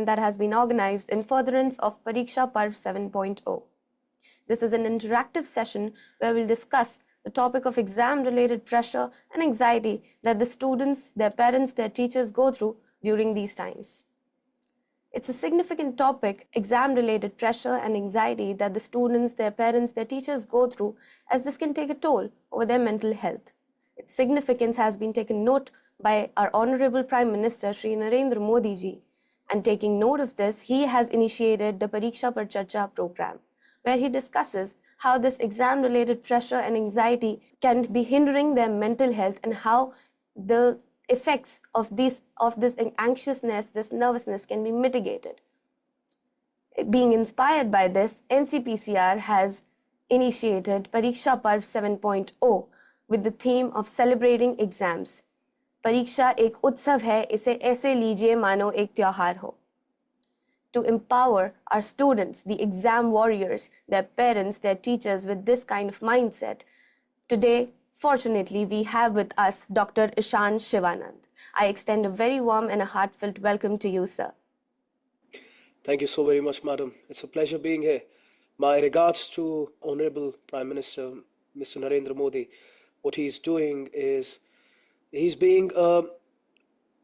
that has been organized in furtherance of Pariksha Parv 7.0. This is an interactive session where we'll discuss the topic of exam-related pressure and anxiety that the students, their parents, their teachers go through during these times. It's a significant topic, exam-related pressure and anxiety that the students, their parents, their teachers go through, as this can take a toll over their mental health. Its significance has been taken note by our Honorable Prime Minister Shri Narendra Modi ji, and taking note of this, he has initiated the Pariksha Par Charcha program, where he discusses how this exam-related pressure and anxiety can be hindering their mental health and how the effects of this anxiousness, this nervousness can be mitigated. Being inspired by this, NCPCR has initiated Pariksha Parv 7.0 with the theme of celebrating exams. परीक्षा एक उत्सव है, इसे ऐसे लीजिए मानो एक त्योहार हो. To empower our students, the exam warriors, their parents, their teachers with this kind of mindset, today, fortunately, we have with us Dr. Ishan Shivanand. I extend a very warm and a heartfelt welcome to you, sir. Thank you so very much, madam. It's a pleasure being here. My regards to Honorable Prime Minister, Mr. Narendra Modi. What he's doing is he's being a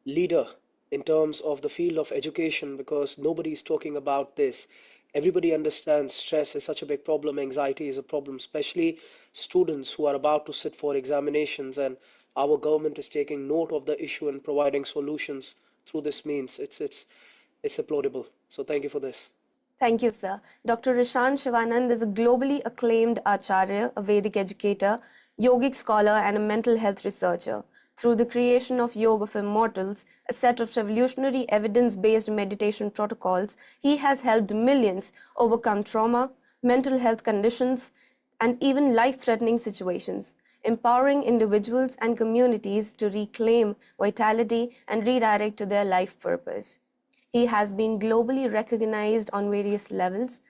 leader in terms of the field of education, because nobody is talking about this. Everybody understands stress is such a big problem, anxiety is a problem, especially students who are about to sit for examinations, and our government is taking note of the issue and providing solutions through this means. It's applaudable. So thank you for this. Thank you, sir. Dr. Ishan Shivanand is a globally acclaimed Acharya, a Vedic educator, yogic scholar, and a mental health researcher. Through the creation of Yoga for Immortals, a set of revolutionary evidence-based meditation protocols, he has helped millions overcome trauma, mental health conditions, and even life-threatening situations, empowering individuals and communities to reclaim vitality and redirect to their life purpose. He has been globally recognized on various levels.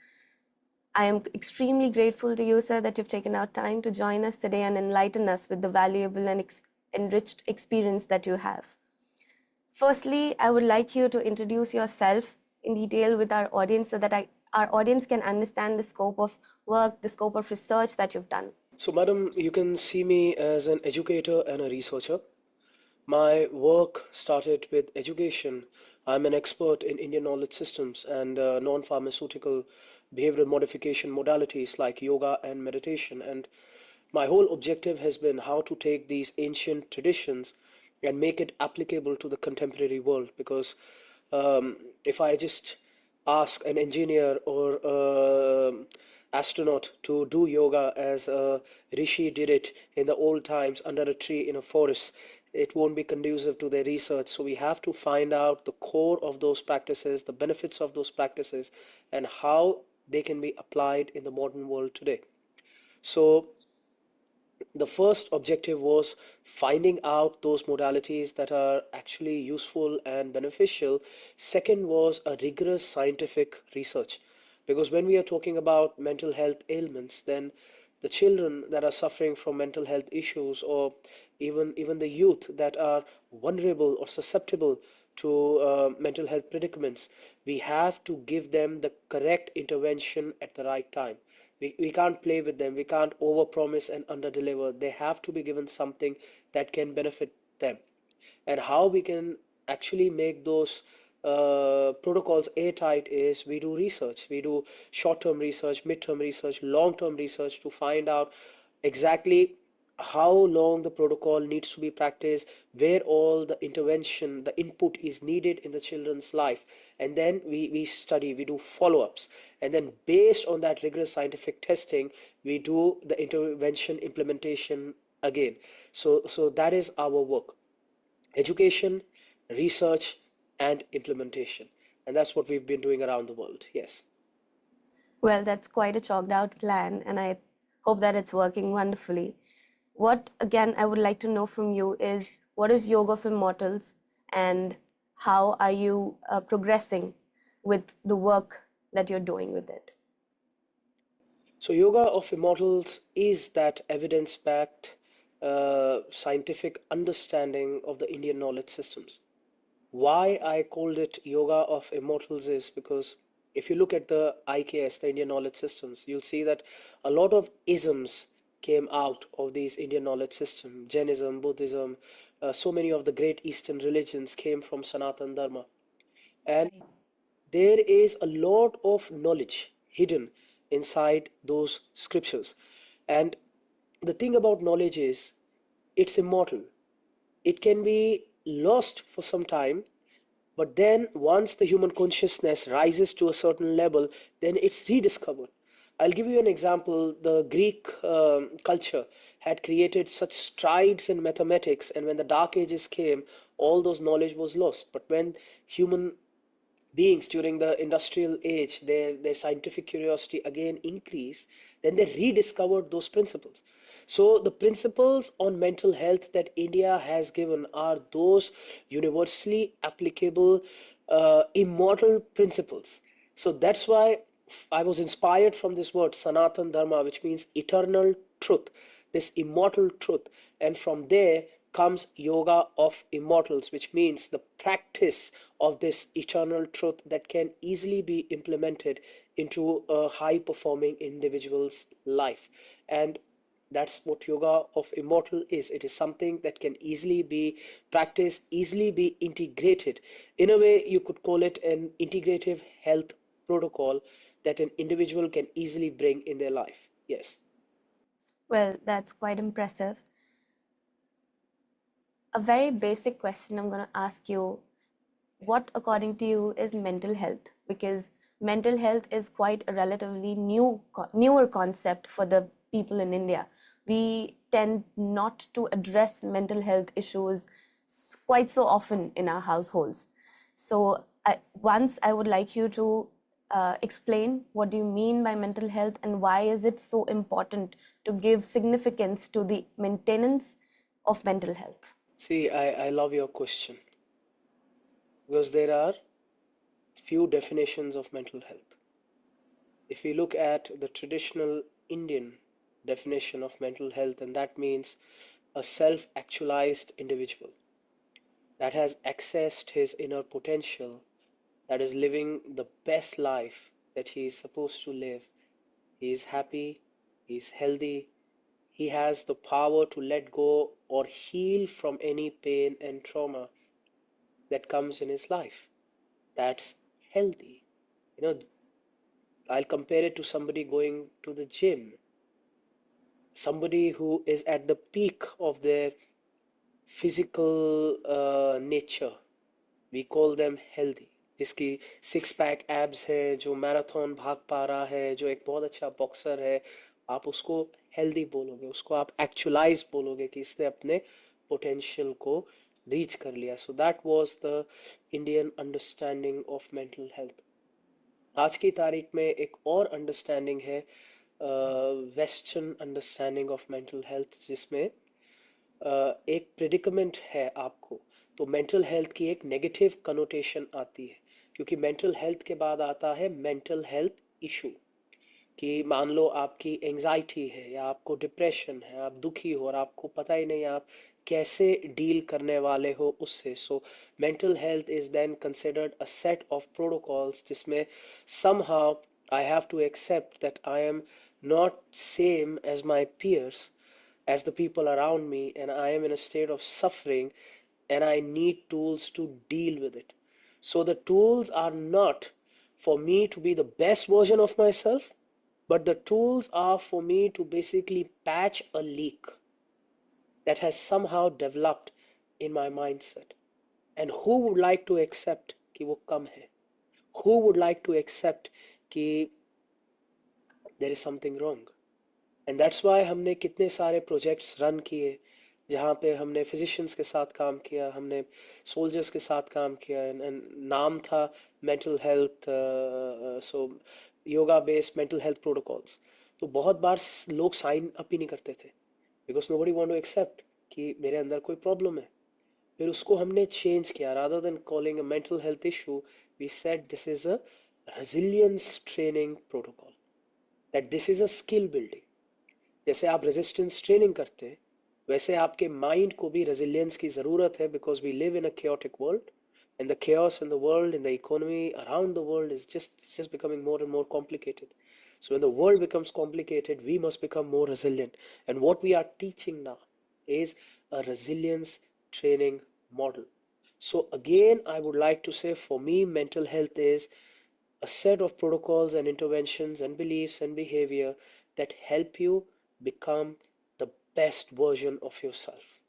I am extremely grateful to you, sir, that you've taken out time to join us today and enlighten us with the valuable and enriched experience that you have. Firstly, I would like you to introduce yourself in detail with our audience so that our audience can understand the scope of work, the scope of research that you've done. So, madam, you can see me as an educator and a researcher. My work started with education. I'm an expert in Indian knowledge systems and non-pharmaceutical behavioral modification modalities like yoga and meditation. And my whole objective has been how to take these ancient traditions and make it applicable to the contemporary world. Because if I just ask an engineer or astronaut to do yoga as a rishi did it in the old times under a tree in a forest, it won't be conducive to their research. So we have to find out the core of those practices, the benefits of those practices, and how they can be applied in the modern world today. So the first objective was finding out those modalities that are actually useful and beneficial. Second was a rigorous scientific research, because when we are talking about mental health ailments, then the children that are suffering from mental health issues, or even the youth that are vulnerable or susceptible to mental health predicaments, we have to give them the correct intervention at the right time. We can't play with them. We can't overpromise and underdeliver. They have to be given something that can benefit them. And how we can actually make those protocols airtight is we do research. We do short-term research, mid-term research, long-term research to find out exactly how long the protocol needs to be practiced, where all the intervention, the input is needed in the children's life. And then we study, we do follow-ups. And then based on that rigorous scientific testing, we do the intervention implementation again. So that is our work. Education, research, and implementation. And that's what we've been doing around the world. Yes. Well, that's quite a chalked out plan, and I hope that it's working wonderfully. What, again, I would like to know from you is, what is Yoga for Immortals, and how are you progressing with the work that you're doing with it? So Yoga of Immortals is that evidence-backed scientific understanding of the Indian knowledge systems. Why I called it Yoga of Immortals is because if you look at the IKS, the Indian knowledge systems, you'll see that a lot of isms came out of these Indian knowledge system. Jainism, Buddhism, so many of the great Eastern religions came from Sanatan Dharma. And Right. there is a lot of knowledge hidden inside those scriptures. And the thing about knowledge is it's immortal. It can be lost for some time, but then once the human consciousness rises to a certain level, then it's rediscovered. I'll give you an example. The Greek culture had created such strides in mathematics, and when the Dark Ages came, all those knowledge was lost. But when human beings during the industrial age, their scientific curiosity again increased, then they rediscovered those principles. So the principles on mental health that India has given are those universally applicable, immortal principles. So that's why I was inspired from this word Sanatan Dharma, which means eternal truth, this immortal truth. And from there comes Yoga of Immortals, which means the practice of this eternal truth that can easily be implemented into a high performing individual's life. And that's what Yoga of Immortal is. It is something that can easily be practiced, easily be integrated. In a way, you could call it an integrative health protocol that an individual can easily bring in their life. Yes. Well, that's quite impressive. A very basic question I'm going to ask you: what, according to you, is mental health? Because mental health is quite a relatively newer concept for the people in India. We tend not to address mental health issues quite so often in our households. So, once I would like you to explain what do you mean by mental health and why is it so important to give significance to the maintenance of mental health. See, I love your question because there are few definitions of mental health. If we look at the traditional Indian definition of mental health, and that means a self actualized individual that has accessed his inner potential, that is living the best life that he is supposed to live. He is happy, he is healthy, he has the power to let go or heal from any pain and trauma that comes in his life. That's healthy. You know, I'll compare it to somebody going to the gym, somebody who is at the peak of their physical nature. We call them healthy. जिसकी six pack abs है, जो marathon भाग पा रहा है, जो एक बहुत अच्छा बॉक्सर है, आप उसको हेल्दी बोलोगे, उसको आप एक्चुअलाइज बोलोगे कि इसने अपने पोटेंशियल को रीच कर लिया. So that was the Indian understanding of mental health. आज की तारीख में एक और अंडरस्टैंडिंग है, western understanding of mental health, जिसमें एक प्रिडिकमेंट है आपको, तो मेंटल हेल्थ की एक नेगेटिव कनोटेशन आती है, क्योंकि मेंटल हेल्थ के बाद आता है मेंटल हेल्थ इशू. कि मान लो आपकी एंजाइटी है या आपको डिप्रेशन है, आप दुखी हो और आपको पता ही नहीं आप कैसे डील करने वाले हो उससे. So mental health is then considered a set of protocols जिसमें somehow I have to accept that I am not same as my peers, as the people around me, and I am in a state of suffering, and I need tools to deal with it. So the tools are not for me to be the best version of myself, but the tools are for me to basically patch a leak that has somehow developed in my mindset. And who would like to accept कि वो कम है? Who would like to accept कि there is something wrong? And that's why हमने कितने सारे projects run किए, जहाँ पे हमने फिजिशियंस के साथ काम किया, हमने सोल्जर्स के साथ काम किया, and नाम था mental health, so yoga based mental health protocols. तो बहुत बार लोग साइन अप ही नहीं करते थे, because nobody want to accept कि मेरे अंदर कोई प्रॉब्लम है. फिर उसको हमने चेंज किया, rather than calling a mental health issue, we said this is a resilience training protocol, that this is a skill building. जैसे आप रेजिस्टेंस ट्रेनिंग करते हैं, वैसे आपके माइंड को भी रेजिलियंस की ज़रूरत है, because we live in a chaotic world. And the chaos in the world, in the economy around the world is just becoming more and more complicated. So when the world becomes complicated, we must become more resilient. And what we are teaching now is a resilience training model. So again, I would like to say, for me, mental health is a set of protocols and interventions and beliefs and behavior that help you become the best version of yourself.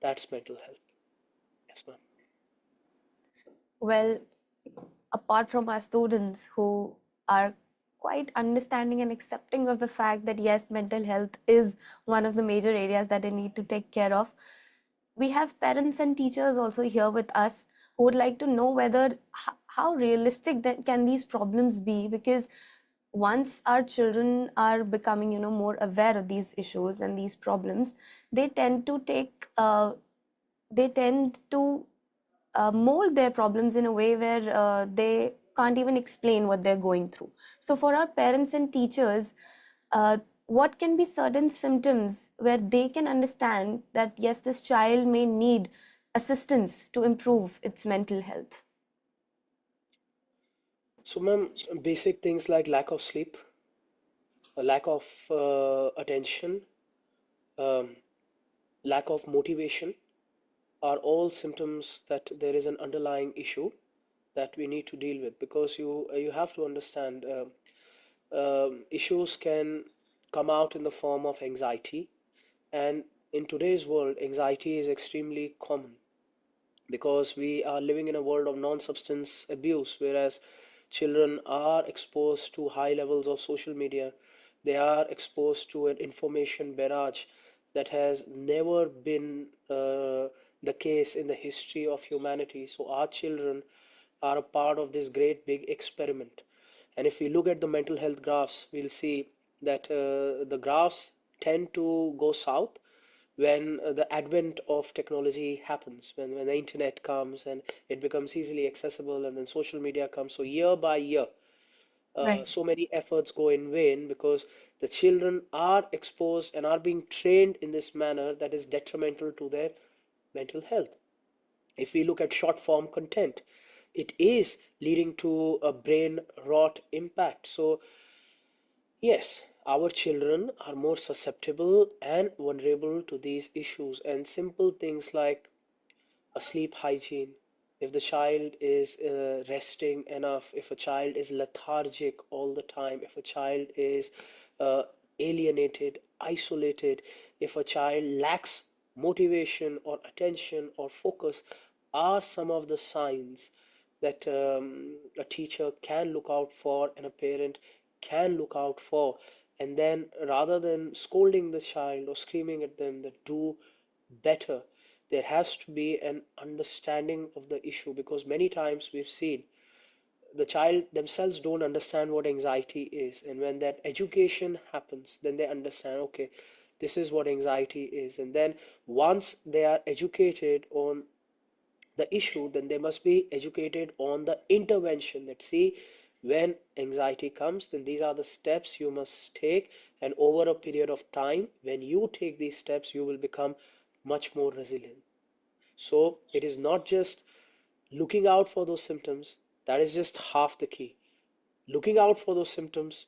That's mental health. Yes, ma'am. Well, apart from our students who are quite understanding and accepting of the fact that yes, mental health is one of the major areas that they need to take care of, we have parents and teachers also here with us who would like to know whether how realistic that can these problems be, because once our children are becoming more aware of these issues and these problems, they tend to mold their problems in a way where they can't even explain what they're going through. So, for our parents and teachers, what can be certain symptoms where they can understand that yes, this child may need assistance to improve its mental health? So, ma'am, basic things like lack of sleep, a lack of attention, um, lack of motivation are all symptoms that there is an underlying issue that we need to deal with, because you have to understand, issues can come out in the form of anxiety. And in today's world, anxiety is extremely common because we are living in a world of non-substance abuse, whereas children are exposed to high levels of social media. They are exposed to an information barrage that has never been the case in the history of humanity. So our children are a part of this great big experiment. And if we look at the mental health graphs, we'll see that the graphs tend to go south when the advent of technology happens, when the internet comes and it becomes easily accessible, and then social media comes. So year by year, Right. so many efforts go in vain because the children are exposed and are being trained in this manner that is detrimental to their mental health. If we look at short form content, it is leading to a brain rot impact. So yes, our children are more susceptible and vulnerable to these issues, and simple things like a sleep hygiene. If the child is resting enough, if a child is lethargic all the time, if a child is uh, alienated, isolated, if a child lacks motivation or attention or focus, are some of the signs that a teacher can look out for and a parent can look out for. And then rather than scolding the child or screaming at them, that do better, there has to be an understanding of the issue, because many times we've seen the child themselves don't understand what anxiety is, and when that education happens, then they understand, okay, this is what anxiety is. And then once they are educated on the issue, then they must be educated on the intervention, that see, when anxiety comes, then these are the steps you must take, and over a period of time, when you take these steps, you will become much more resilient. So it is not just looking out for those symptoms, that is just half the key. Looking out for those symptoms,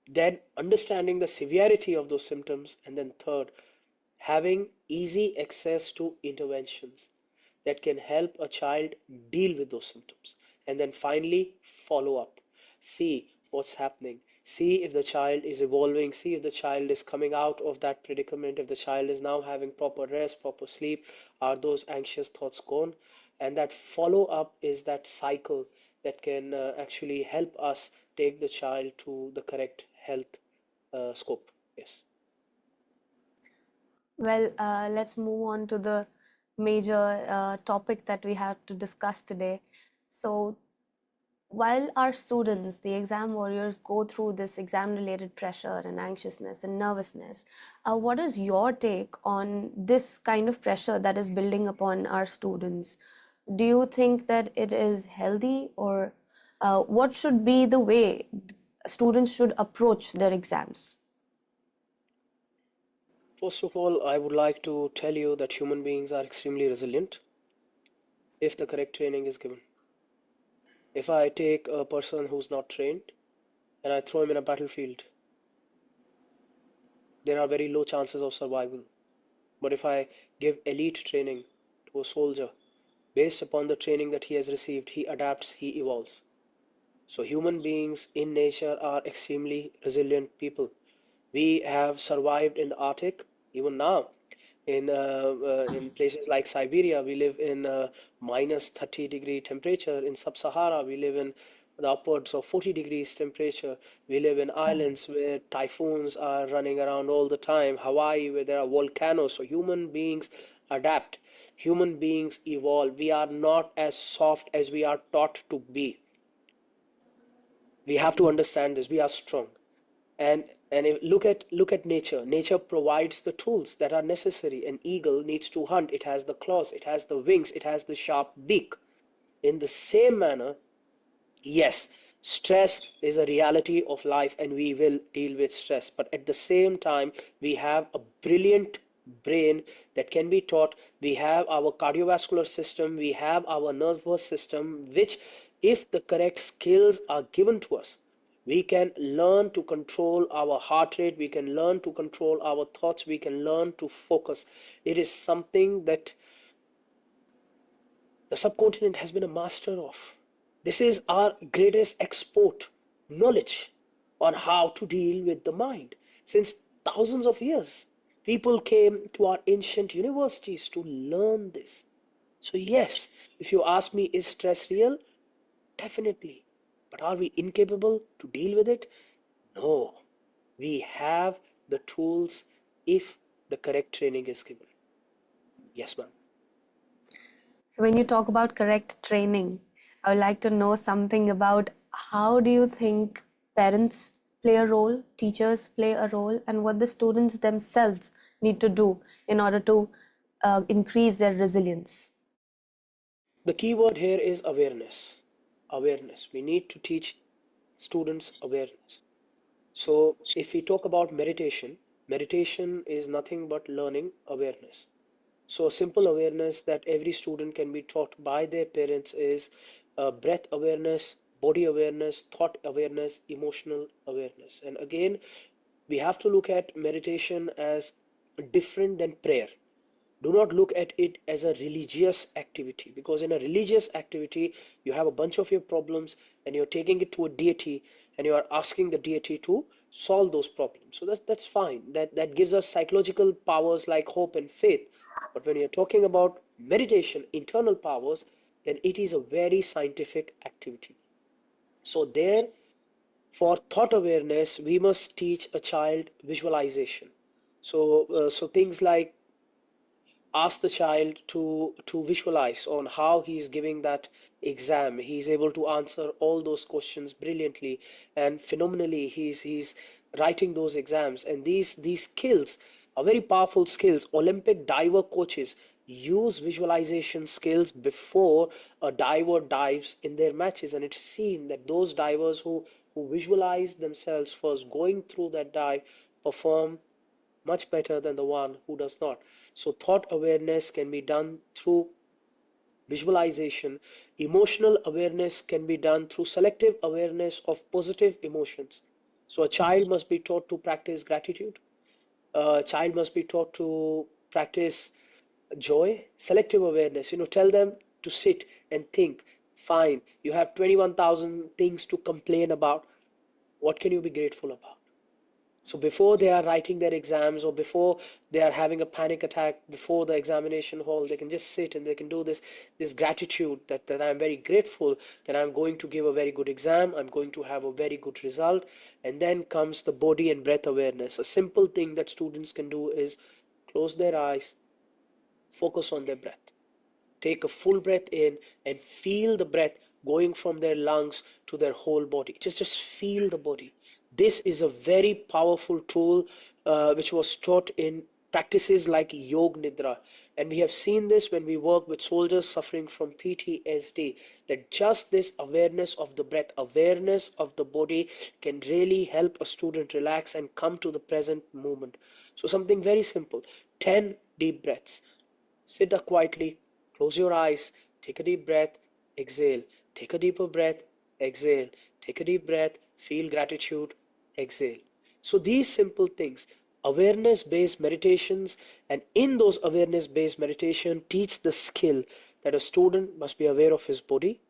then understanding the severity of those symptoms, and then third, having easy access to interventions that can help a child deal with those symptoms. And then finally, follow up. See what's happening. See if the child is evolving. See if the child is coming out of that predicament. If the child is now having proper rest, proper sleep, are those anxious thoughts gone? And that follow up is that cycle that can actually help us take the child to the correct health scope. Yes. Well, let's move on to the major topic that we have to discuss today. So, while our students, the exam warriors, go through this exam related pressure and anxiousness and nervousness, what is your take on this kind of pressure that is building upon our students? Do you think that it is healthy, or what should be the way students should approach their exams? First of all, I would like to tell you that human beings are extremely resilient if the correct training is given. If I take a person who's not trained and I throw him in a battlefield, there are very low chances of survival. But if I give elite training to a soldier, based upon the training that he has received, he adapts, he evolves. So human beings in nature are extremely resilient people. We have survived in the Arctic. Even now, in places like Siberia, we live in minus 30-degree temperature. In Sub-Sahara, we live in the upwards of 40 degrees temperature. We live in islands where typhoons are running around all the time. Hawaii, where there are volcanoes. So human beings adapt. Human beings evolve. We are not as soft as we are taught to be. We have to understand this. We are strong. And look at nature provides the tools that are necessary. An eagle needs to hunt. It has the claws, it has the wings, it has the sharp beak. In the same manner, yes, stress is a reality of life and we will deal with stress, but at the same time we have a brilliant brain that can be taught. We have our cardiovascular system, we have our nervous system, which, if the correct skills are given to us, we can learn to control our heart rate, we can learn to control our thoughts, we can learn to focus. It is something that the subcontinent has been a master of. This is our greatest export, knowledge on how to deal with the mind. Since thousands of years, people came to our ancient universities to learn this. So, yes, if you ask me, is stress real? Definitely. But are we incapable to deal with it? No. We have the tools if the correct training is given. Yes, ma'am. So, when you talk about correct training, I would like to know something about how do you think parents play a role, teachers play a role, and what the students themselves need to do in order to increase their resilience. The key word here is awareness. Awareness. We need to teach students awareness. So, if we talk about meditation, meditation is nothing but learning awareness. So, a simple awareness that every student can be taught by their parents is breath awareness, body awareness, thought awareness, emotional awareness. And again, we have to look at meditation as different than prayer. Do not look at it as a religious activity, because in a religious activity you have a bunch of your problems and you're taking it to a deity and you are asking the deity to solve those problems. So that's fine, that gives us psychological powers like hope and faith. But when you're talking about meditation, internal powers, then it is a very scientific activity. So there, for thought awareness, we must teach a child visualization. So things like, ask the child to visualize on how he's giving that exam. He's able to answer all those questions brilliantly and phenomenally. He's writing those exams, and these skills are very powerful skills. Olympic diver coaches use visualization skills before a diver dives in their matches, and it's seen that those divers who visualize themselves first going through that dive perform much better than the one who does not. So, thought awareness can be done through visualization. Emotional awareness can be done through selective awareness of positive emotions. So, a child must be taught to practice gratitude. A child must be taught to practice joy, selective awareness. Tell them to sit and think. Fine, you have 21,000 things to complain about. What can you be grateful about? So before they are writing their exams, or before they are having a panic attack before the examination hall, they can just sit and they can do this gratitude that I'm very grateful that I'm going to give a very good exam, I'm going to have a very good result. And then comes the body and breath awareness. A simple thing that students can do is close their eyes, focus on their breath. Take a full breath in and feel the breath going from their lungs to their whole body. Just feel the body. This is a very powerful tool which was taught in practices like Yog Nidra. And we have seen this when we work with soldiers suffering from PTSD, that just this awareness of the breath, awareness of the body, can really help a student relax and come to the present moment. So something very simple: 10 deep breaths. Sit up quietly, close your eyes, take a deep breath, exhale. Take a deeper breath, exhale. Take a deep breath, feel gratitude, exhale. So these simple things, awareness-based meditations, and in those awareness-based meditation, teach the skill that a student must be aware of his body,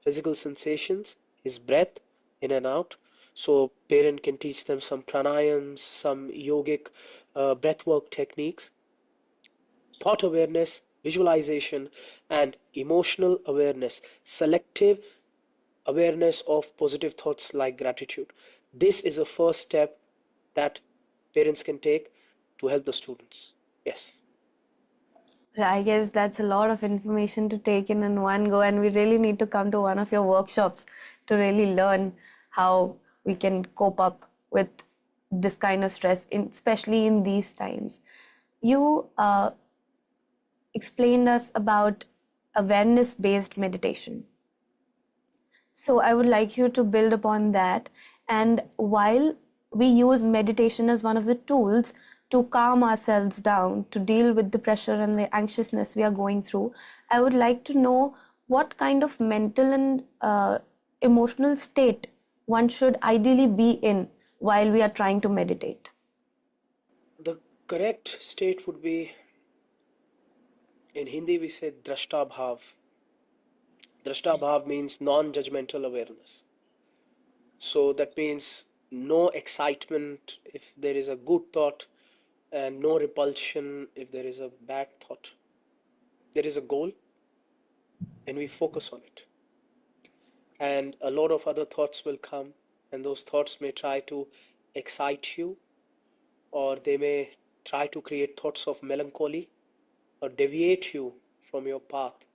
physical sensations, his breath in and out. So parent can teach them some pranayams, some yogic breathwork techniques, thought awareness, visualization, and emotional awareness, selective awareness of positive thoughts like gratitude. This is a first step that parents can take to help the students. Yes, I guess that's a lot of information to take in one go, and we really need to come to one of your workshops to really learn how we can cope up with this kind of stress, especially in these times. You explained us about awareness-based meditation. So I would like you to build upon that. And while we use meditation as one of the tools to calm ourselves down, to deal with the pressure and the anxiousness we are going through, I would like to know what kind of mental and emotional state one should ideally be in while we are trying to meditate. the correct state would be, in Hindi we say drashta bhav. Drashta bhav means non-judgmental awareness. So that means no excitement if there is a good thought, and no repulsion if there is a bad thought. There is a goal and we focus on it. And a lot of other thoughts will come, and those thoughts may try to excite you, or they may try to create thoughts of melancholy or deviate you from your path.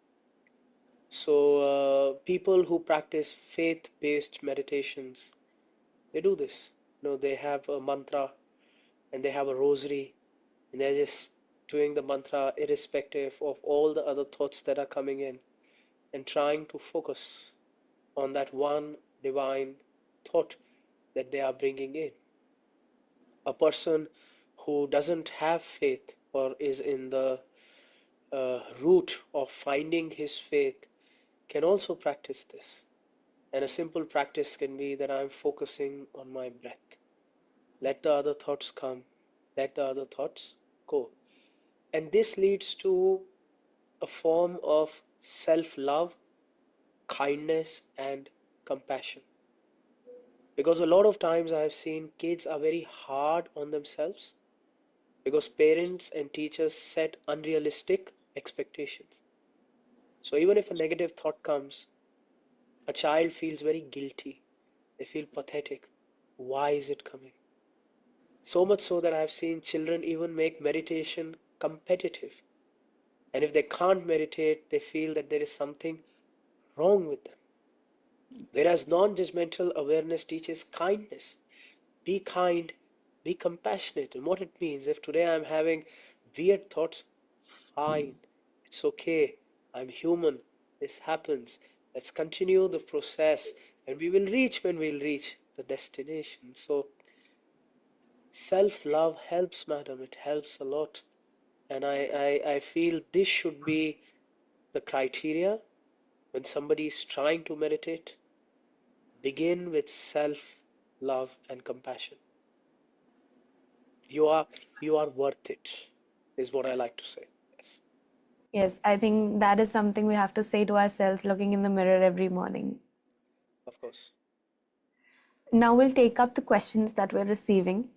So, people who practice faith-based meditations, they do this. They have a mantra and they have a rosary, and they're just doing the mantra irrespective of all the other thoughts that are coming in, and trying to focus on that one divine thought that they are bringing in. A person who doesn't have faith or is in the route of finding his faith can also practice this. And a simple practice can be that I'm focusing on my breath. Let the other thoughts come, let the other thoughts go. And this leads to a form of self love, kindness, and compassion. Because a lot of times I've seen kids are very hard on themselves because parents and teachers set unrealistic expectations. So even if a negative thought comes, a child feels very guilty. They feel pathetic. Why is it coming? So much so that I've seen children even make meditation competitive. And if they can't meditate, they feel that there is something wrong with them. Whereas non judgmental awareness teaches kindness. Be kind, be compassionate. And what it means, if today I'm having weird thoughts, fine, it's okay, I'm human, this happens. Let's continue the process, and we will reach when we'll reach the destination. So, self love helps, madam, it helps a lot. And I feel this should be the criteria when somebody is trying to meditate. Begin with self love and compassion. you are you are worth it, is what I like to say. Yes, Yes, I think that is something we have to say to ourselves looking in the mirror every morning. of course. Now we'll take up the questions that we're receiving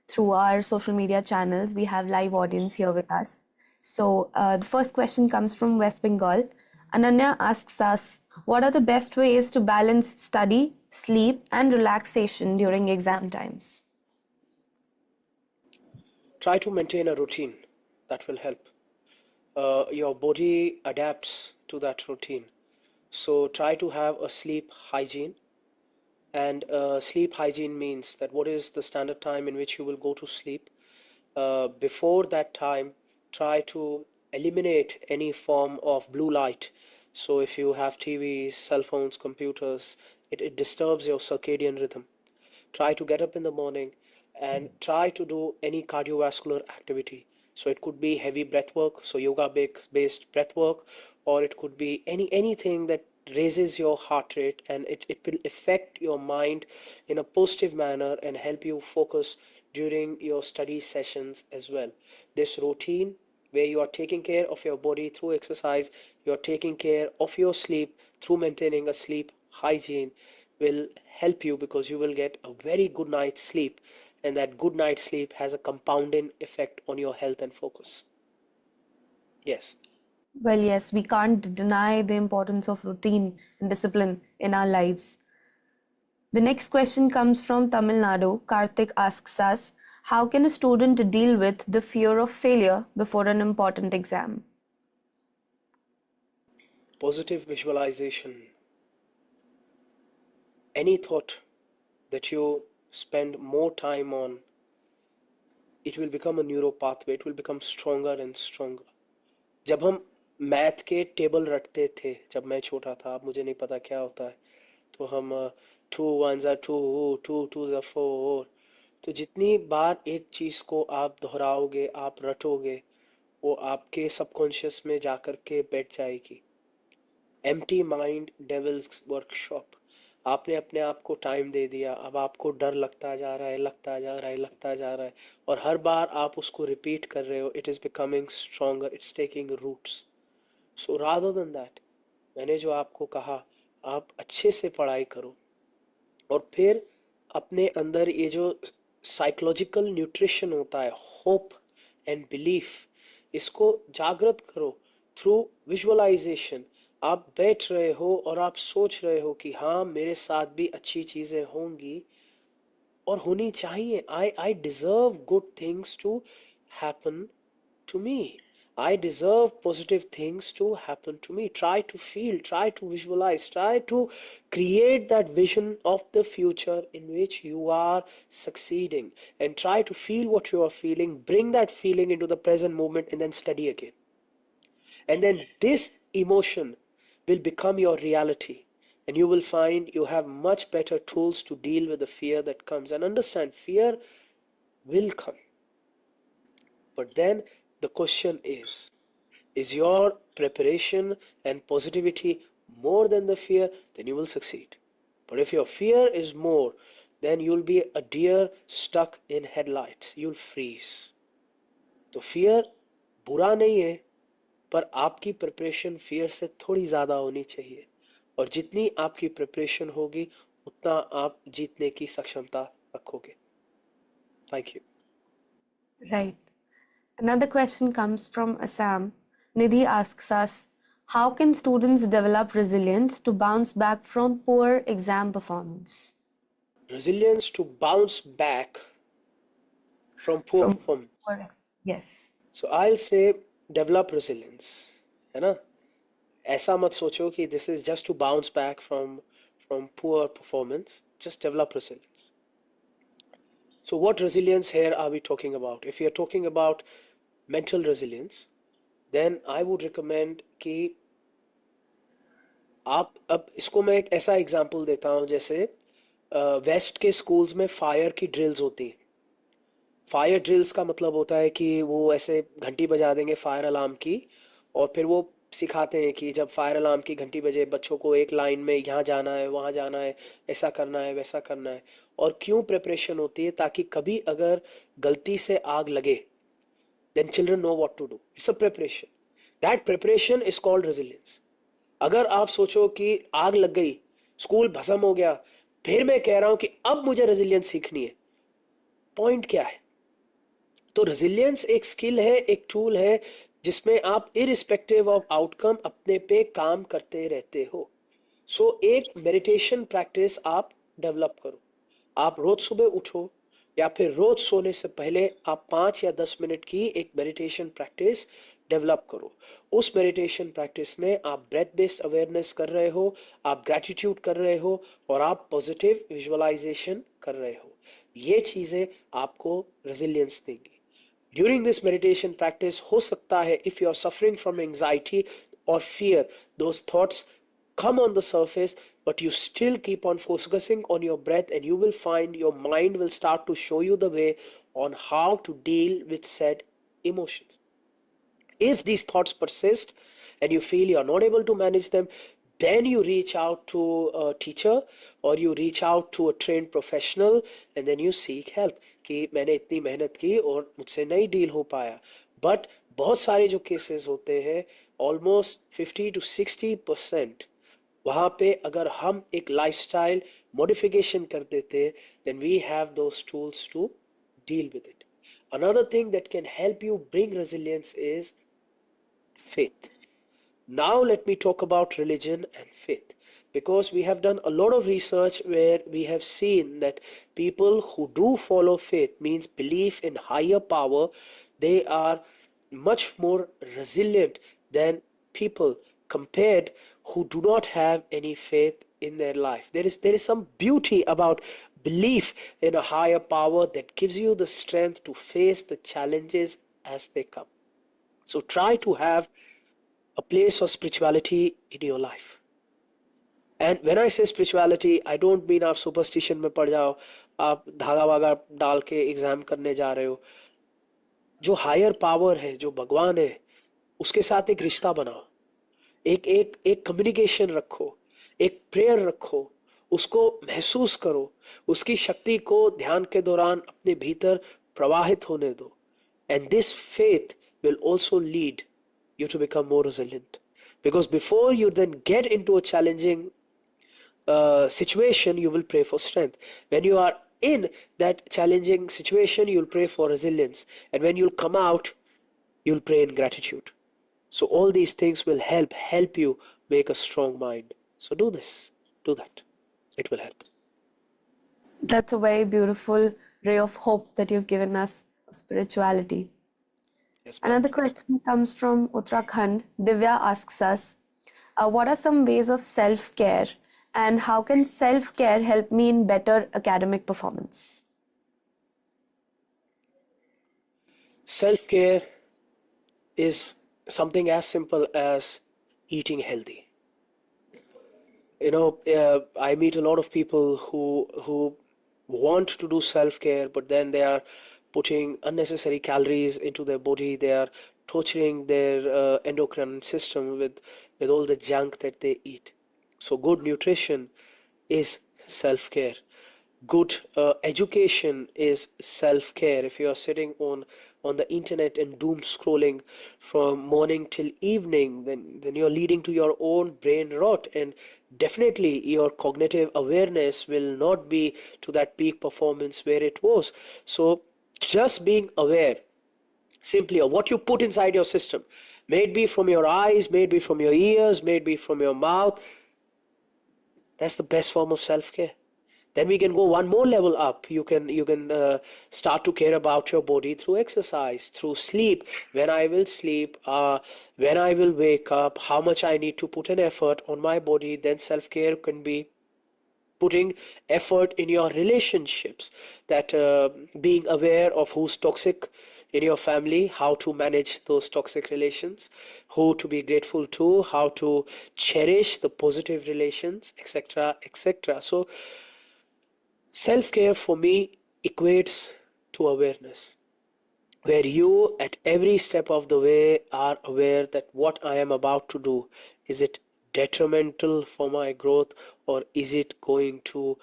through our social media channels. We have live audience here with us. So the first question comes from West Bengal. Ananya asks us, what are the best ways to balance study, sleep, and relaxation during exam times? Try to maintain a routine. That will help. Your body adapts to that routine. So try to have a sleep hygiene. And sleep hygiene means that what is the standard time in which you will go to sleep. Before that time, try to eliminate any form of blue light. So if you have TVs, cell phones, computers, it disturbs your circadian rhythm. Try to get up in the morning and try to do any cardiovascular activity. So it could be heavy breath work, so yoga based breath work, or it could be anything that raises your heart rate, and it will affect your mind in a positive manner and help you focus during your study sessions as well. This routine where you are taking care of your body through exercise, you are taking care of your sleep through maintaining a sleep hygiene, will help you because you will get a very good night's sleep, and that good night's sleep has a compounding effect on your health and focus. Yes. Well, yes, we can't deny the importance of routine and discipline in our lives. The next question comes from Tamil Nadu. Karthik asks us, how can a student deal with the fear of failure before an important exam? Positive visualization. Any thought that you spend more time on, it will become a neuro pathway, it will become stronger and stronger. जब हम math के table रटते थे जब मैं छोटा था, अब मुझे नहीं पता क्या होता है, तो हम 2 1 2, 2 2 4, तो जितनी बार एक चीज़ को आप दोहराओगे, आप रटोगे, वो आपके सबकॉन्शियस में जाकर के बैठ जाएगी. Empty mind devils workshop. आपने अपने आप को टाइम दे दिया, अब आपको डर लगता जा रहा है, लगता जा रहा है, लगता जा रहा है, और हर बार आप उसको रिपीट कर रहे हो. It is becoming stronger, it's taking roots. So rather than that, मैंने जो आपको कहा, आप अच्छे से पढ़ाई करो, और फिर अपने अंदर ये जो साइकोलॉजिकल न्यूट्रिशन होता है, होप एंड बिलीफ, इसको जागृत करो थ्रू विजुअलाइजेशन. आप बैठ रहे हो और आप सोच रहे हो कि हाँ, मेरे साथ भी अच्छी चीज़ें होंगी और होनी चाहिए. I deserve good things to happen to me. I deserve positive things to happen to me. Try to feel, try to visualize, try to create that vision of the future in which you are succeeding, and try to feel what you are feeling. Bring that feeling into the present moment and then study again. And then this emotion will become your reality. And you will find you have much better tools to deal with the fear that comes. And understand, fear will come. But then the question is your preparation and positivity more than the fear? Then you will succeed. But if your fear is more, then you'll be a deer stuck in headlights. You'll freeze. तो fear बुरा नहीं है, पर आपकी preparation fear से थोड़ी ज़्यादा होनी चाहिए. और जितनी आपकी प्रिपरेशन होगी, उतना आप जीतने की सक्षमता रखोगे. Thank you. Right. Another question comes from Assam. Nidhi asks us, how can students develop resilience to bounce back from poor exam performance? Resilience to bounce back from poor From performance. yes. So I'll say develop resilience, है ना. ऐसा मत सोचो कि this is just to bounce back from poor performance. Just develop resilience. So what resilience here are we talking about? If we are talking about mental resilience, then I would recommend कि आप, अब इसको मैं एक ऐसा example देता हूँ, जैसे वेस्ट के स्कूल्स में फायर की ड्रिल्स होती हैं. फायर ड्रिल्स का मतलब होता है कि वो ऐसे घंटी बजा देंगे फायर अलार्म की, और फिर वो सिखाते हैं कि जब फायर अलार्म की घंटी बजे, बच्चों को एक लाइन में यहाँ जाना है, वहाँ जाना है, ऐसा करना है, वैसा करना है. और क्यों प्रिपरेशन होती है? ताकि कभी अगर गलती से आग लगे, then children know what to do. It's a preparation. That preparation is called resilience. अगर आप सोचो कि आग लग गई, स्कूल भस्म हो गया, फिर मैं कह रहा हूं कि अब मुझे रेजिलियंस सीखनी है, पॉइंट क्या है? तो रेजिलियंस एक स्किल है, एक टूल है, जिसमें आप इरिस्पेक्टिव ऑफ आउटकम अपने पे काम करते रहते हो. सो एक मेडिटेशन प्रैक्टिस आप डेवलप करो. आप रोज सुबह उठो, या फिर रोज सोने से पहले आप 5 या 10 मिनट की एक मेडिटेशन प्रैक्टिस डेवलप करो. उस मेडिटेशन प्रैक्टिस में आप ब्रेथ बेस्ड अवेयरनेस कर रहे हो, आप ग्रैटिट्यूड कर रहे हो, और आप पॉजिटिव विजुअलाइजेशन कर रहे हो. ये चीज़ें आपको रेजिलियंस देंगी. ड्यूरिंग दिस मेडिटेशन प्रैक्टिस हो सकता है, if you are suffering from anxiety or fear, those thoughts come on the surface, but you still keep on focusing on your breath, and you will find your mind will start to show you the way on how to deal with said emotions. If these thoughts persist and you feel you are not able to manage them, then you reach out to a teacher or you reach out to a trained professional and then you seek help कि मैंने इतनी मेहनत की और मुझसे नहीं deal हो पाया. But बहुत सारे जो केसेस होते हैं, almost 50 to 60%, वहाँ पे अगर हम एक लाइफस्टाइल मॉडिफिकेशन कर देते, then we have those tools to deal with it. Another thing that can help you bring resilience is faith. Now, let me talk about religion and faith, because we have done a lot of research where we have seen that people who do follow faith, means belief in higher power, they are much more resilient than people compared who do not have any faith in their life. There is some beauty about belief in a higher power that gives you the strength to face the challenges as they come. So try to have a place of spirituality in your life. And when I say spirituality, I don't mean आप superstition में पड़ जाओ, आप धागा वागा डाल के exam करने जा रहे हो. जो हायर पावर है, जो भगवान है, उसके साथ एक रिश्ता बनाओ, एक एक एक कम्युनिकेशन रखो, एक प्रेयर रखो, उसको महसूस करो, उसकी शक्ति को ध्यान के दौरान अपने भीतर प्रवाहित होने दो. And this faith will also lead you to become more resilient. Because before you then get into a challenging situation, you will pray for strength. When you are in that challenging situation, you'll pray for resilience. And when you'll come out, you'll pray in gratitude. So all these things will help you make a strong mind. So do this, do that. It will help. That's a very beautiful ray of hope that you've given us of spirituality. Yes, ma'am. Another question comes from Uttarakhand. Divya asks us, what are some ways of self-care and how can self-care help me in better academic performance? Self-care is something as simple as eating healthy. I meet a lot of people who want to do self-care, but then they are putting unnecessary calories into their body. They are torturing their endocrine system with all the junk that they eat. So good nutrition is self-care. Good education is self-care. If you are sitting on the internet and doom scrolling from morning till evening, then you're leading to your own brain rot, and definitely your cognitive awareness will not be to that peak performance where it was. So just being aware simply of what you put inside your system, may it be from your eyes, may it be from your ears, may it be from your mouth, that's the best form of self-care. Then we can go one more level up. You can start to care about your body through exercise, through sleep. When I will sleep, when I will wake up, how much I need to put an effort on my body. Then self-care can be putting effort in your relationships, that being aware of who's toxic in your family, how to manage those toxic relations, who to be grateful to, how to cherish the positive relations, etc., etc. So self-care for me equates to awareness, where you at every step of the way are aware that what I am about to do, is it detrimental for my growth or is it going to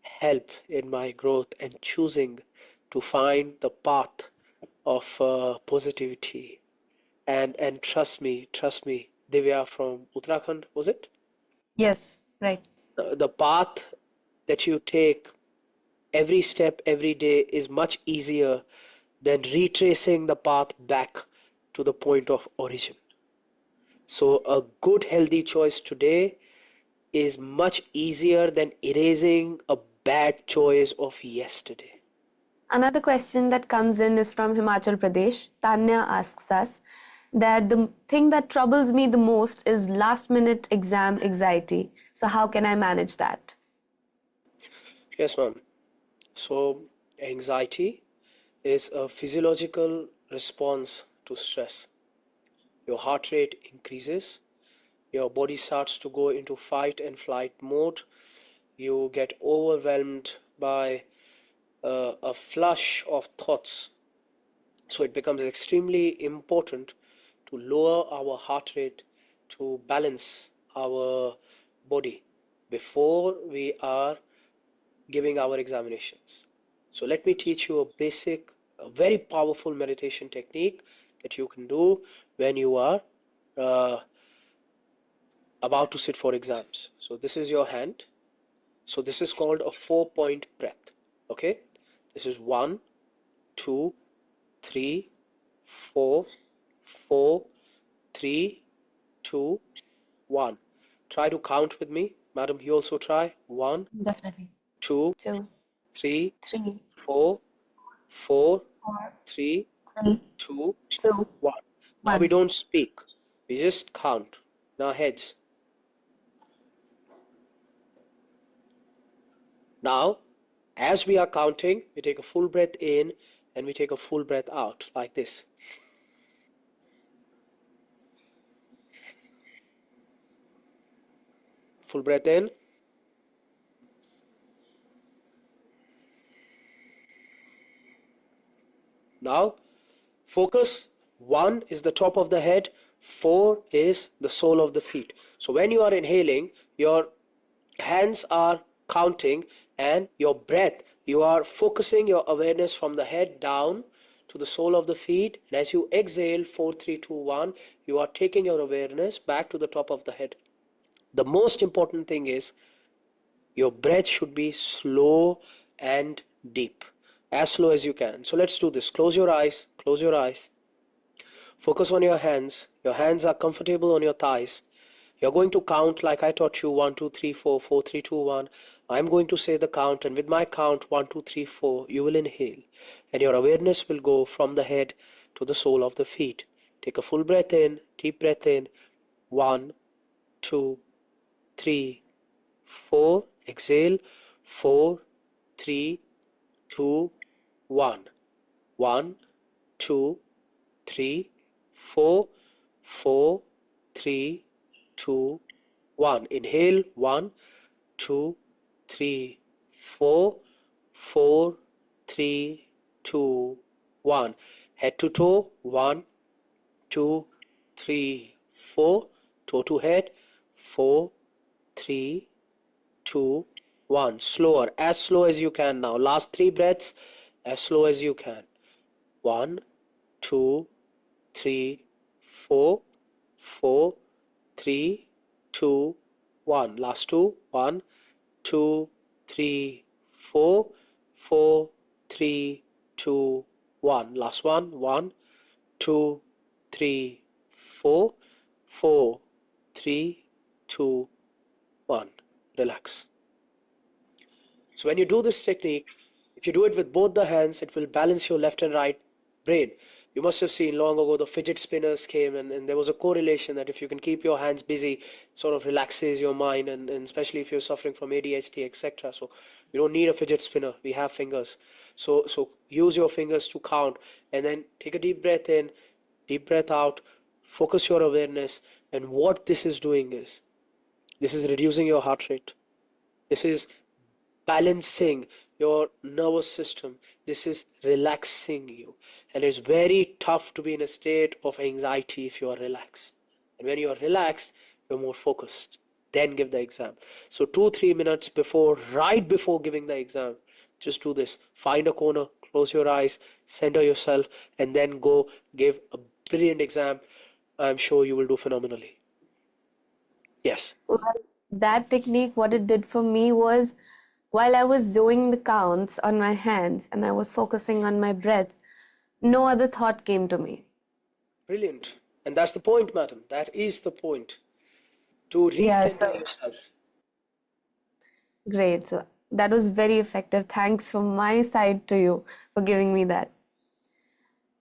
help in my growth, and choosing to find the path of positivity. And trust me, Divya from Uttarakhand, was it? Yes, right. The path that you take every step every day is much easier than retracing the path back to the point of origin. So a good healthy choice today is much easier than erasing a bad choice of yesterday. Another question that comes in is from Himachal Pradesh. Tanya asks us that the thing that troubles me the most is last minute exam anxiety. So, how can I manage that? Yes, ma'am. So anxiety is a physiological response to stress. Your heart rate increases, your body starts to go into fight and flight mode, you get overwhelmed by a flush of thoughts. So it becomes extremely important to lower our heart rate to balance our body before we are giving our examinations. So let me teach you a basic, a very powerful meditation technique that you can do when you are uh, about to sit for exams. So this is your hand. So this is called a 4-point breath. Okay, this is 1, 2, 3, 4, 4, 3, 2, 1. Try to count with me. Madam, you also try. 1, Definitely. 2, 2, 3, 3, 4, 4, 4, 3, 3, 2, 2, 1. Now we 1. don't speak. We just count in our heads. Now, as we are counting, we take a full breath in and we take a full breath out like this. Full breath in. Now, focus. 1 is the top of the head, 4 is the sole of the feet. So when you are inhaling, your hands are counting, and your breath, you are focusing your awareness from the head down to the sole of the feet. And as you exhale, 4, 3, 2, 1, you are taking your awareness back to the top of the head. The most important thing is your breath should be slow and deep, as slow as you can. So let's do this. Close your eyes, close your eyes. Focus on your hands. Your hands are comfortable on your thighs. You're going to count like I taught you: 1, 2, 3, 4, 4, 3, 2, 1. I'm going to say the count, and with my count 1, 2, 3, 4, you will inhale, and your awareness will go from the head to the sole of the feet. Take a full breath in, deep breath in. 1, 2, 3, 4. Exhale. 4, 3, 2, 1. 1, 2, 3, 4, 4, 3, 2, 1. Inhale. 1, 2, 3, 4, 4, 3, 2, 1. Head to toe. 1, 2, 3, 4. Toe to head. 4, 3, 2, 1. Slower, as slow as you can now. Last 3 breaths, as slow as you can. 1, 2, 3, 4, 4, 3, 2, 1. Last 2. 1, 2, 3, 4, 4, 3, 2, 1. Last one. 1, 2, 3, 4, 4, 3, 2, 1. Relax. So when you do this technique, if you do it with both the hands, it will balance your left and right brain. You must have seen long ago the fidget spinners came, and there was a correlation that if you can keep your hands busy, it sort of relaxes your mind, and especially if you're suffering from ADHD, etc. So you don't need a fidget spinner. We have fingers. So use your fingers to count, and then take a deep breath in, deep breath out, focus your awareness. And what this is doing is, this is reducing your heart rate. This is balancing your nervous system. This is relaxing you. And it's very tough to be in a state of anxiety if you are relaxed. And when you are relaxed, you're more focused. Then give the exam. So 2-3 minutes before, right before giving the exam, just do this. Find a corner, close your eyes, center yourself, and then go give a brilliant exam. I'm sure you will do phenomenally. Yes. Well, that technique, what it did for me was, while I was doing the counts on my hands and I was focusing on my breath, no other thought came to me. Brilliant. And that's the point, madam. That is the point. To Yeah, recenter so yourself. great. So that was very effective. Thanks from my side to you for giving me that.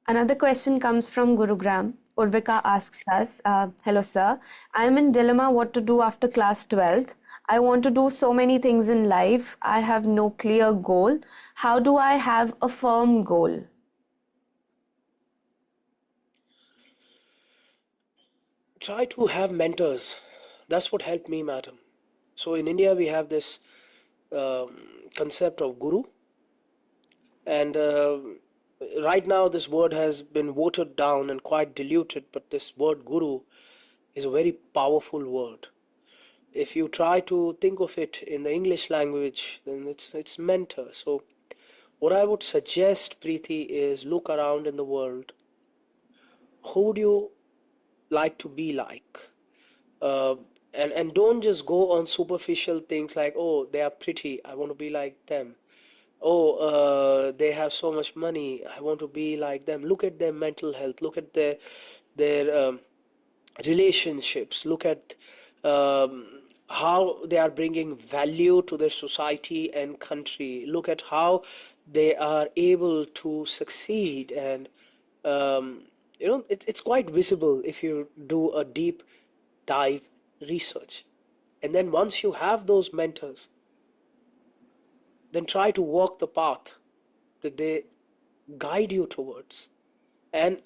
Another question comes from Gurugram. Urvika asks us, hello sir, I am in dilemma what to do after class 12th. I want to do so many things in life. I have no clear goal. How do I have a firm goal? Try to have mentors. That's what helped me, madam. So in India, we have this concept of guru, and right now this word has been watered down and quite diluted. But this word guru is a very powerful word. If you try to think of it in the English language, then it's mentor. So what I would suggest, Preeti, is look around in the world. Who would you like to be like? Uh, and don't just go on superficial things like, oh, they are pretty, I want to be like them. Oh, they have so much money, I want to be like them. Look at their mental health. Look at their relationships. Look at how they are bringing value to their society and country. Look at how they are able to succeed. And um, it's quite visible if you do a deep dive research. And then once you have those mentors, then try to walk the path that they guide you towards. And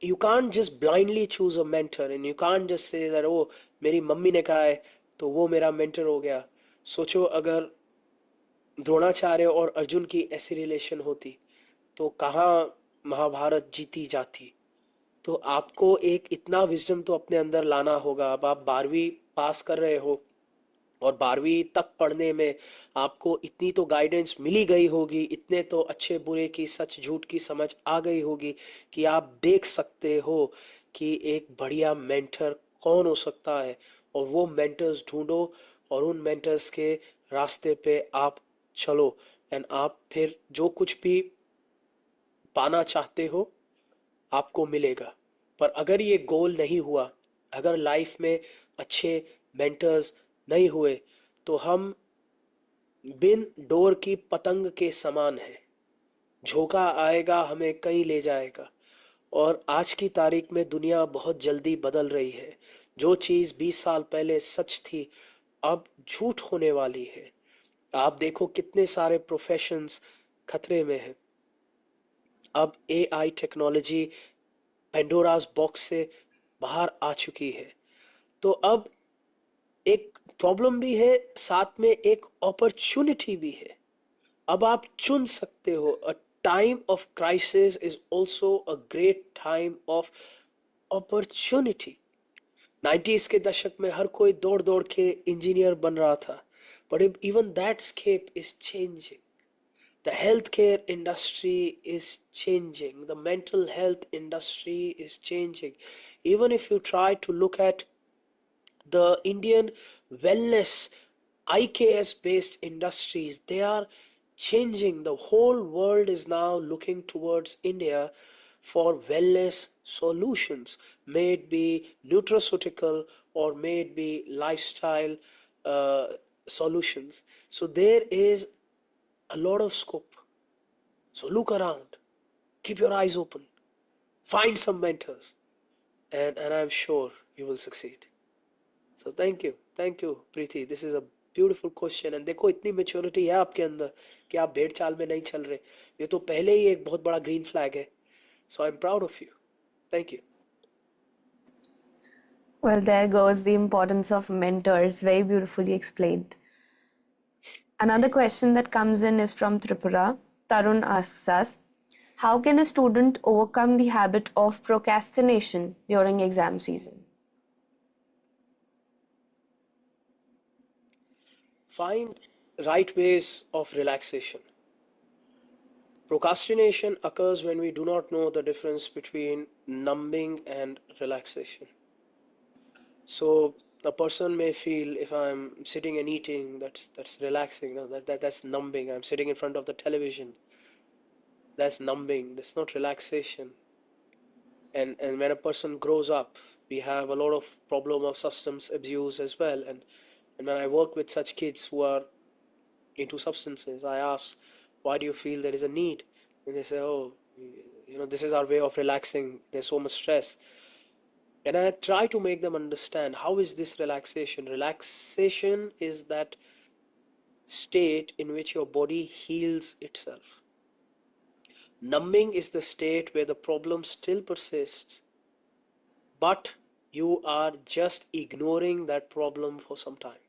you can't just blindly choose a mentor, and you can't just say that, oh, मेरी mummy ने कहा है तो वो मेरा mentor हो गया. सोचो अगर द्रोणाचार्य और अर्जुन की ऐसी रिलेशन होती तो कहाँ महाभारत जीती जाती. तो आपको एक इतना विजडम तो अपने अंदर लाना होगा. अब आप 12वीं पास कर रहे हो और 12वीं तक पढ़ने में आपको इतनी तो गाइडेंस मिली गई होगी, इतने तो अच्छे बुरे की सच झूठ की समझ आ गई होगी कि आप देख सकते हो कि एक बढ़िया मेंटर कौन हो सकता है. और वो मेंटर्स ढूंढो और उन मेंटर्स के रास्ते पे आप चलो. एंड आप फिर जो कुछ भी पाना चाहते हो आपको मिलेगा. पर अगर ये गोल नहीं हुआ, अगर लाइफ में अच्छे मेंटर्स नहीं हुए, तो हम बिन डोर की पतंग के समान है. झोंका आएगा हमें कहीं ले जाएगा. और आज की तारीख में दुनिया बहुत जल्दी बदल रही है. जो चीज़ 20 साल पहले सच थी अब झूठ होने वाली है. आप देखो कितने सारे प्रोफेशंस खतरे में हैं. अब एआई टेक्नोलॉजी पेंडोरास बॉक्स से बाहर आ चुकी है. तो अब एक प्रॉब्लम भी है, साथ में एक अपॉर्चुनिटी भी है. अब आप चुन सकते हो. A time of crisis is also a great time of opportunity. 90s के दशक में हर कोई दौड़ दौड़ के इंजीनियर बन रहा था. But even that scope is changing. The healthcare industry is changing. The mental health industry is changing. Even if you try to look at the Indian wellness, IKS based industries, they are changing. The whole world is now looking towards India for wellness solutions, may it be nutraceutical or may it be lifestyle uh, solutions. So there is a lot of scope. So look around, keep your eyes open, find some mentors, and I'm sure you will succeed. So thank you, Preeti. This is a beautiful question. And देखो इतनी maturity है आपके अंदर कि आप भेड़ चाल में नहीं चल रहे. ये तो पहले ही एक बहुत बड़ा ग्रीन फ्लैग है. So I'm proud of you. Thank you. Well, there goes the importance of mentors, very beautifully explained. Another question that comes in is from Tripura. Tarun asks us, how can a student overcome the habit of procrastination during exam season? Find right ways of relaxation. Procrastination occurs when we do not know the difference between numbing and relaxation. So a person may feel if I'm sitting and eating, that's relaxing. No, that's numbing. I'm sitting in front of the television. That's numbing. That's not relaxation. And when a person grows up, we have a lot of problem of substance abuse as well. And when I work with such kids who are into substances, I ask, why do you feel there is a need? And they say, oh, this is our way of relaxing. There's so much stress. And I try to make them understand, how is this relaxation? Relaxation is that state in which your body heals itself. Numbing is the state where the problem still persists, but you are just ignoring that problem for some time.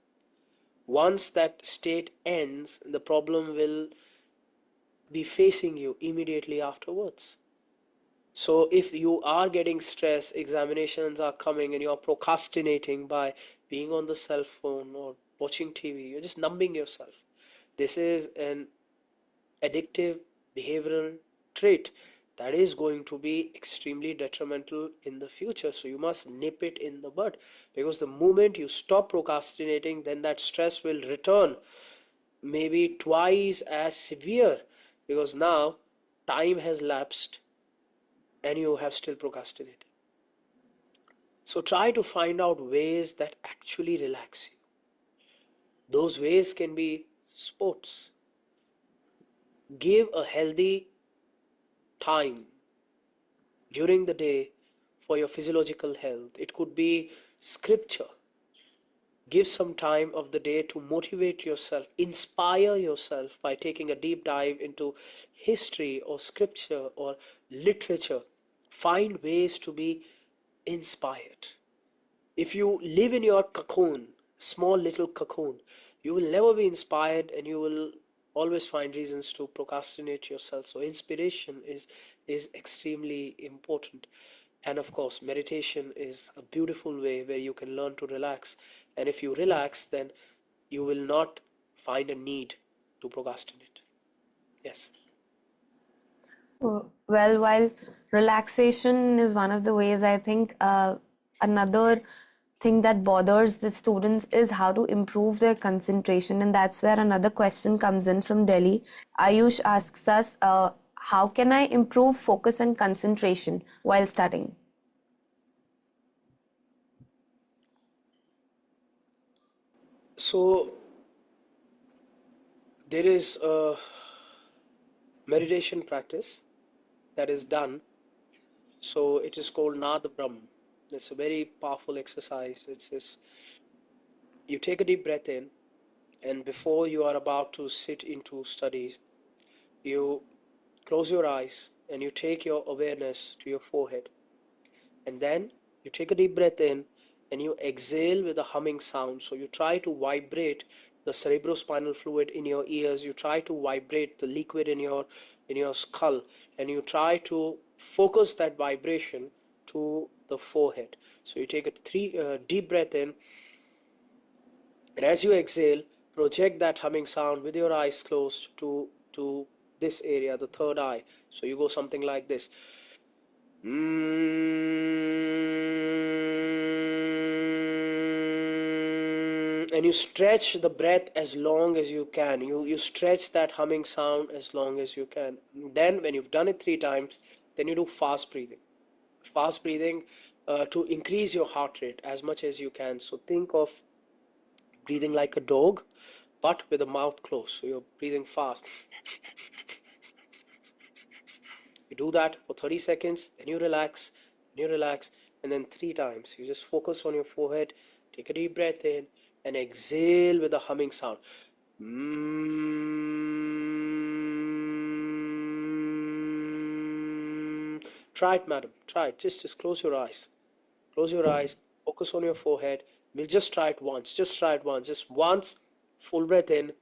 Once that state ends, the problem will be facing you immediately afterwards. So if you are getting stressed, examinations are coming, and you are procrastinating by being on the cell phone or watching TV. You're just numbing yourself. This is an addictive behavioral trait that is going to be extremely detrimental in the future. So you must nip it in the bud, because the moment you stop procrastinating, then that stress will return, maybe twice as severe, because now time has lapsed and you have still procrastinated. So try to find out ways that actually relax you. Those ways can be sports. Give a healthy time during the day for your physiological health. It could be scripture. Give some time of the day to motivate yourself, inspire yourself by taking a deep dive into history or scripture or literature. Find ways to be inspired. If you live in your cocoon, small little cocoon, you will never be inspired and you will always find reasons to procrastinate yourself. So inspiration is extremely important. And of course, meditation is a beautiful way where you can learn to relax. And if you relax, then you will not find a need to procrastinate. Yes. Well, while relaxation is one of the ways, I think another thing that bothers the students is how to improve their concentration. And that's where another question comes in from Delhi. Ayush asks us, how can I improve focus and concentration while studying? So there is a meditation practice that is done. So it is called Nad Brahm. It's a very powerful exercise. It's this, you take a deep breath in, and before you are about to sit into studies, you close your eyes and you take your awareness to your forehead. And then you take a deep breath in and you exhale with a humming sound. So you try to vibrate the cerebrospinal fluid in your ears. You try to vibrate the liquid in your skull, and you try to focus that vibration to the forehead. So you take a deep breath in, and as you exhale, project that humming sound with your eyes closed to this area, the third eye. So you go something like this. And you stretch the breath as long as you can. You stretch that humming sound as long as you can. Then when you've done it 3 times, then you do fast breathing. Fast breathing to increase your heart rate as much as you can. So think of breathing like a dog, but with the mouth closed. So you're breathing fast. You do that for 30 seconds, then you relax, and then 3 times. You just focus on your forehead, take a deep breath in, and exhale with a humming sound. Try it, madam. Try it. Just close your eyes. Close your eyes. Focus on your forehead. We'll just try it once. Just try it once. Just once. Full breath in.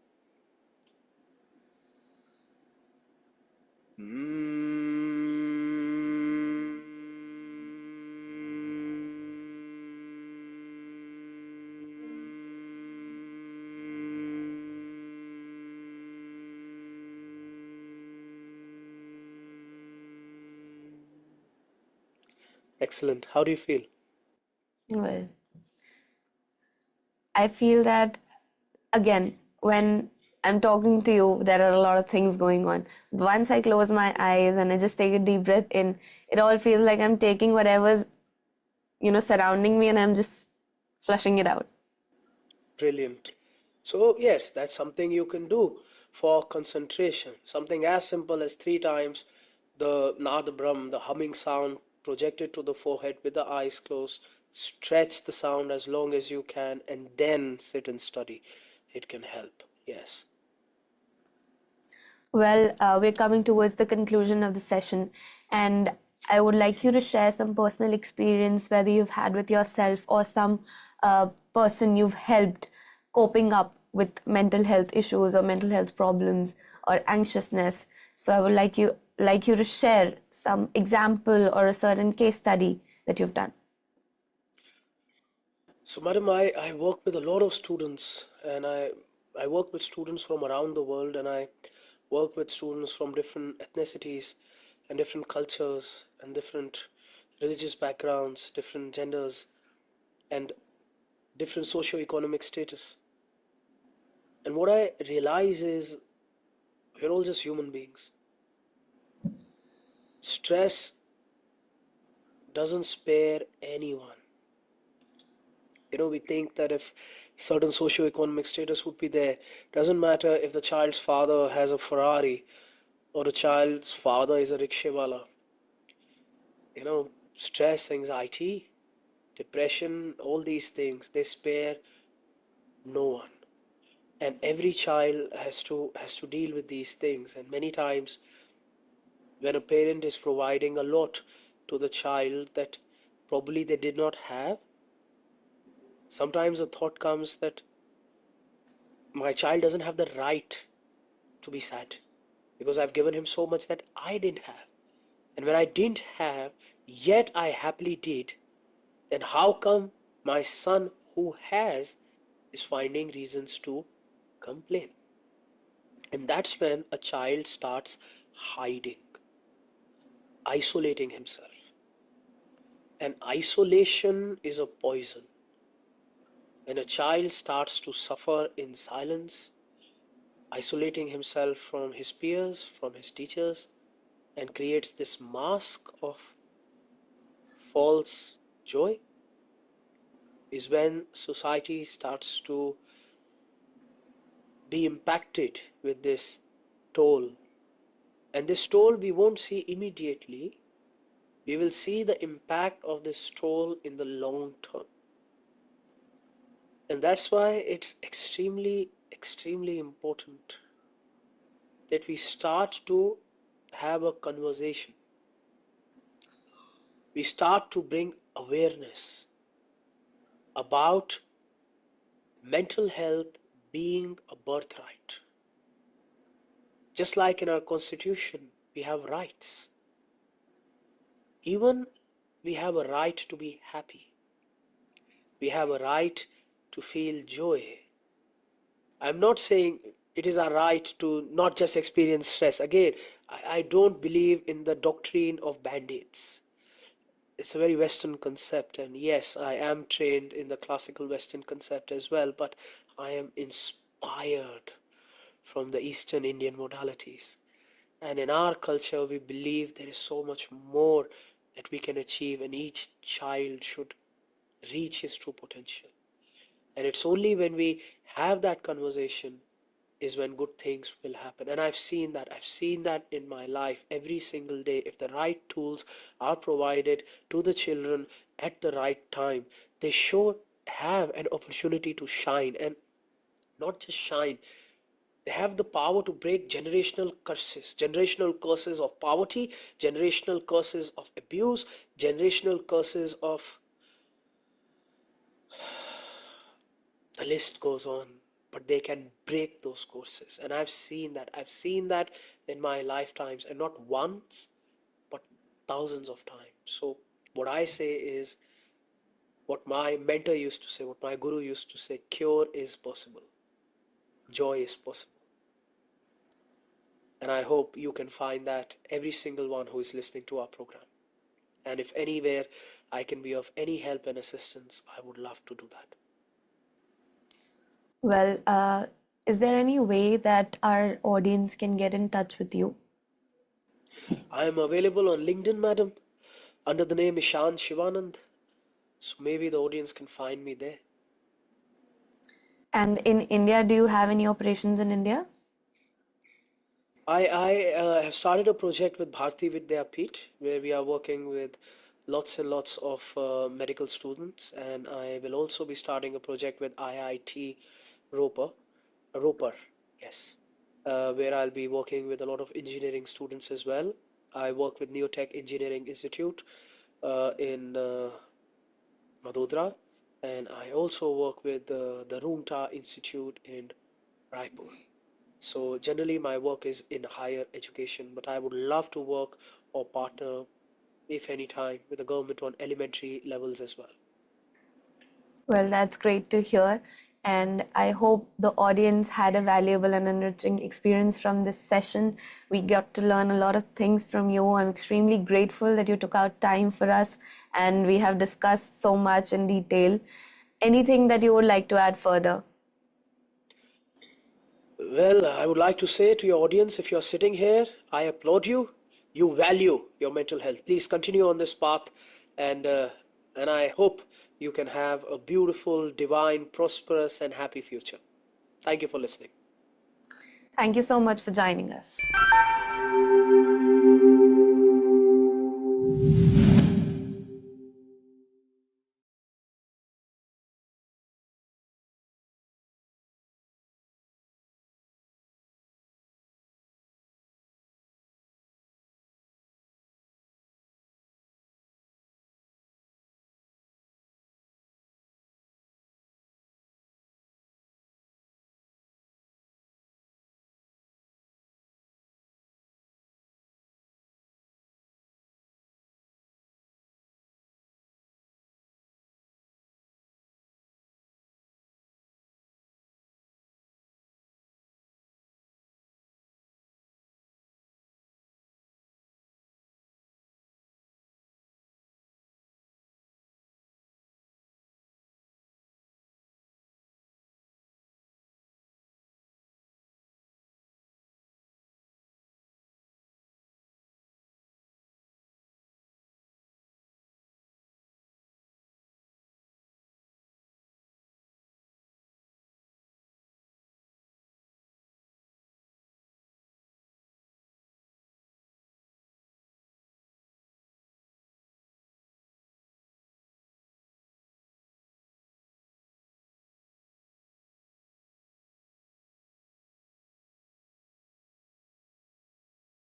Excellent. How do you feel? Well, I feel that, again, when I'm talking to you, there are a lot of things going on. Once I close my eyes and I just take a deep breath in, it all feels like I'm taking whatever's, surrounding me, and I'm just flushing it out. Brilliant. So, yes, that's something you can do for concentration. Something as simple as 3 times the Nad Brahm, the humming sound projected to the forehead with the eyes closed. Stretch the sound as long as you can and then sit and study. It can help. Yes. Well, we're coming towards the conclusion of the session, and I would like you to share some personal experience, whether you've had with yourself or some person you've helped coping up with mental health issues or mental health problems or anxiousness. So I would like you to share some example or a certain case study that you've done. So, madam, I work with a lot of students, and I work with students from around the world, and I work with students from different ethnicities and different cultures and different religious backgrounds, different genders, and different socio-economic status. And what I realize is we're all just human beings. Stress doesn't spare anyone. We think that if certain socio-economic status would be there, doesn't matter if the child's father has a Ferrari or the child's father is a rickshawala. Stress, anxiety, depression, all these things, they spare no one. And every child has to deal with these things. And many times when a parent is providing a lot to the child that probably they did not have, sometimes a thought comes that my child doesn't have the right to be sad because I've given him so much that I didn't have. And when I didn't have, yet I happily did, then how come my son who has is finding reasons to complain? And that's when a child starts hiding, isolating himself. And isolation is a poison. When a child starts to suffer in silence, isolating himself from his peers, from his teachers, and creates this mask of false joy, is when society starts to be impacted with this toll. And this toll we won't see immediately. We will see the impact of this toll in the long term. And that's why it's extremely, extremely important that we start to have a conversation. We start to bring awareness about mental health being a birthright. Just like in our constitution, we have rights. Even we have a right to be happy. We have a right to feel joy. I'm not saying it is our right to not just experience stress. Again, I don't believe in the doctrine of band-aids. It's a very Western concept, and yes, I am trained in the classical Western concept as well, but I am inspired from the Eastern Indian modalities. And in our culture, we believe there is so much more that we can achieve, and each child should reach his true potential. And it's only when we have that conversation is when good things will happen. And I've seen that in my life every single day. If the right tools are provided to the children at the right time, they sure have an opportunity to shine. And not just shine, they have the power to break generational curses of poverty, generational curses of abuse, generational curses of, the list goes on, but they can break those courses. And I've seen that in my lifetimes, and not once but thousands of times. So what I say is what my mentor used to say, what my guru used to say: cure is possible, joy is possible. And I hope you can find that, every single one who is listening to our program. And if anywhere I can be of any help and assistance, I would love to do that. Well, is there any way that our audience can get in touch with you? I am available on LinkedIn, madam, under the name Ishan Shivanand. So maybe the audience can find me there. And in India, do you have any operations in India? I have started a project with Bharti Vidyapeeth where we are working with lots and lots of medical students, and I will also be starting a project with IIT Roper, Roper, yes, where I'll be working with a lot of engineering students as well. I work with Neotech Engineering Institute in Vadodara, and I also work with the Roomta Institute in Raipur. So generally my work is in higher education, but I would love to work or partner, if any time, with the government on elementary levels as well. Well, that's great to hear. And I hope the audience had a valuable and enriching experience from this session. We got to learn a lot of things from you. I'm extremely grateful that you took out time for us and we have discussed so much in detail. Anything that you would like to add further? Well, I would like to say to your audience, if you're sitting here, I applaud you. You value your mental health. Please continue on this path, and and I hope you can have a beautiful, divine, prosperous, and happy future. Thank you for listening. Thank you so much for joining us.